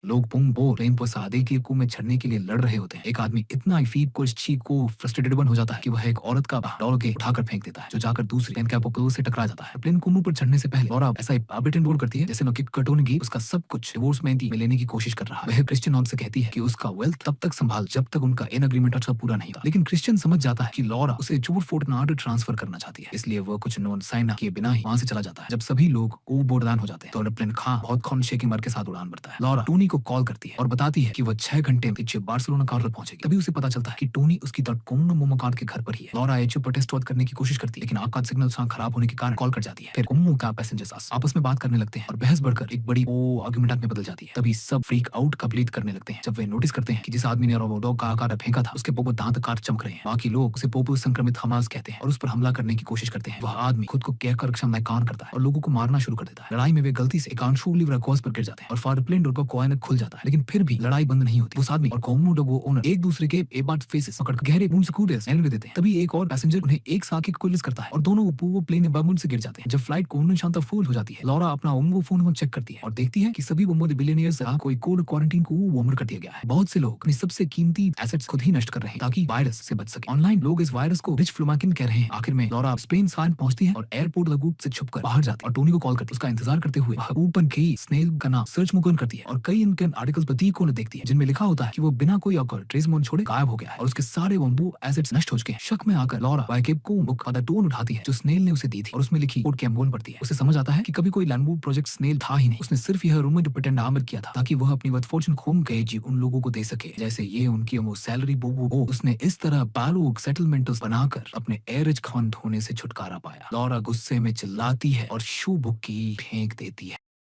लोग पुंगबो प्लेन पर सादे के कुएं में चढ़ने के लिए लड़ रहे होते हैं। एक आदमी इतना इफीप को इस चीख को फ्रस्ट्रेटेड बन हो जाता है कि वह एक औरत का डॉल के उठाकर फेंक देता है, जो जाकर दूसरी प्लेन के अपोक्लिप्स से टकरा जाता है। प्लेन कुंभ पर चढ़ने से पहले लॉरा ऐसा अबिटन रोल करती है जैसे नोकी कटोनगी उसका सब कुछ डिवोर्स में लेने की कोशिश कर रहा है। वह क्रिश्चियन नॉन से कहती है कि उसका वेल्थ तब तक संभाल जब तक उनका इन एग्रीमेंट अच्छा पूरा नहीं था। लेकिन क्रिश्चियन समझ जाता है कि लॉरा उसे चोर फोर्टनार्ड ट्रांसफर करना चाहती है, इसलिए वह कुछ नॉन साइन किए बिना ही वहां से चला जाता है। जब सभी लोग ओवरबोर्ड हो जाते हैं तो एरोप्लेन खां बहुत कौन शेकिंग मार के साथ उड़ान भरता है। लॉरा टोनी को कॉल करती है और बताती है कि वह 6 घंटे पीछे बार्सिलोना कार पहुंचेगी। तभी उसे पता चलता है कि टोनी उसकी तटकोन मोमो कार के घर पर ही है। लॉरा एचओ प्रोटेस्ट करने की कोशिश करती है, लेकिन आकाश सिग्नल खराब होने के कारण कॉल कट जाती है। फिर कुम्मू का पैसेंजर्स आपस में बात करने लगते हैं और बहस बढ़कर एक बड़ी आर्गुमेंट में बदल जाती है। तभी सब फ्रीक आउट का ब्लीड करने लगते हैं जब वे नोटिस करते हैं कि जिस आदमी ने रोबोडॉग का आकार फेंका था उसके पोपो दांत कार चमक रहे हैं। बाकी लोग उसे पोपो संक्रमित हमास कहते हैं और उस पर हमला करने की कोशिश करते हैं। वह आदमी खुद को कहकर क्षमताएं कान करता है और लोगों को मारना शुरू कर देता है। लड़ाई में वे गलती से एकांशुली व्रकोस पर गिर जाते हैं और फारप्लेन डोर का कोयन खुल जाता है, लेकिन फिर भी लड़ाई बंद नहीं होती। उस आदमी और कोमोडोगो ओनर एक दूसरे के एबाट फेसेस पकड़ गहरे बूंद से एलवे देते हैं। तभी एक और पैसेंजर उन्हें एक साथ कुलिस करता है और दोनों वो प्लेन बमून से गिर जाते हैं। जब फ्लाइट कोन शांता फूल हो जाती है, लॉरा अपना ओमो फोन चेक करती है और देखती है कि सभी ओमो बिलियनियर्स का कोई कोड क्वारंटाइन को वोमर कर दिया गया है। बहुत से लोग अपनी सबसे कीमती एसेट्स खुद ही नष्ट कर रहे हैं ताकि वायरस से बच सके। ऑनलाइन लोग इस वायरस को रिच फ्लूमाकिन कह रहे हैं। आखिर में लॉरा स्पेन साइन पहुंचती है और एयरपोर्ट लगूट से छुपकर बाहर जाती है और टोनी को कॉल करती है। उसका इंतजार करते हुए ओपन की स्नेल का नाम सर्च मुकन करती है और कई इनके आर्टिकल्स प्रतीक को देखती है जिनमें लिखा होता है कि वो बिना कोई ऑकर ट्रेस मोन छोड़े गायब हो गया है और उसके सारे बम्बू एसेट्स नष्ट हो चुके हैं। शक में आकर लॉरा वाइकेप को बुक का टोन उठाती है जो स्नेल ने उसे दी थी और उसमें लिखी कोड कैम्बोन पड़ती है। उसे समझ आता है कि कभी कोई लैंडबू प्रोजेक्ट स्नेल था ही नहीं। उसने सिर्फ यह रूमर प्रिटेंड आमिर किया था ताकि वह अपनी वर्थ फॉर्चून खोम गए जी उन लोगों को दे सके जैसे ये उनकी वो सैलरी बोबो। उसने इस तरह बैलोग सेटलमेंट्स बनाकर अपने एयरिज खंड होने से छुटकारा पाया। लॉरा गुस्से में चिल्लाती है और शू बुक की फेंक देती है।